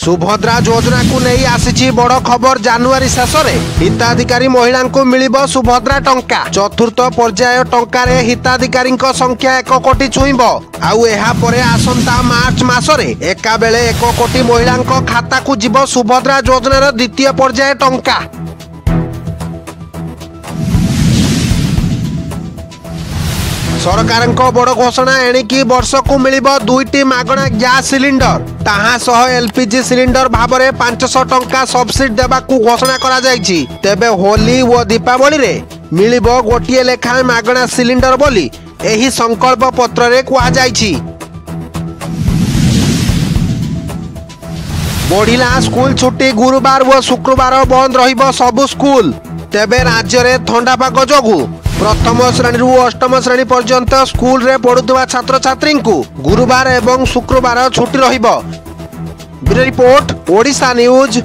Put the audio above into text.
सुभद्रा योजना को नहीं आसी बड़ खबर। जानुआरी शेष में हिताधिकारी महिला को मिलिबो सुभद्रा टंका। चतुर्थ पर्याय टंकार हिताधिकारी संख्या 1 कोटी छुईब। आउ एहा परे आसंता मार्च मासरे एका बेले 1 कोटी महिला खाता को जीव सुभद्रा योजनार द्वितीय पर्याय टंका। सरकार बड़ घोषणा एणिकी वर्ष को मिलिबो 2टी मागणा गैस सिलिंडर। ताहा सह एलपीजी सिलिंडर भाव में 500 टंका सब्सिडी देवा घोषणा करा जायछि। तेबे होली और दीपावली रे मिलिबो गोटिए लेखा मागणा सिलिंडर बोली एही संकल्प पत्र रे कुआ जायछि। बढ़िला स्कूल छुट्टी। गुरुवार और शुक्रवार बंद रहिबो सबु स्कूल। तेबे राज्य में ठंडा पाग जोगु प्रथम श्रेणी अष्टम श्रेणी पर्यंत स्कूल रे पढ़ुवा छात्र छात्री को गुरुवार एवं शुक्रवार छुट्टी रहिबो। Bureau report, Odisha news.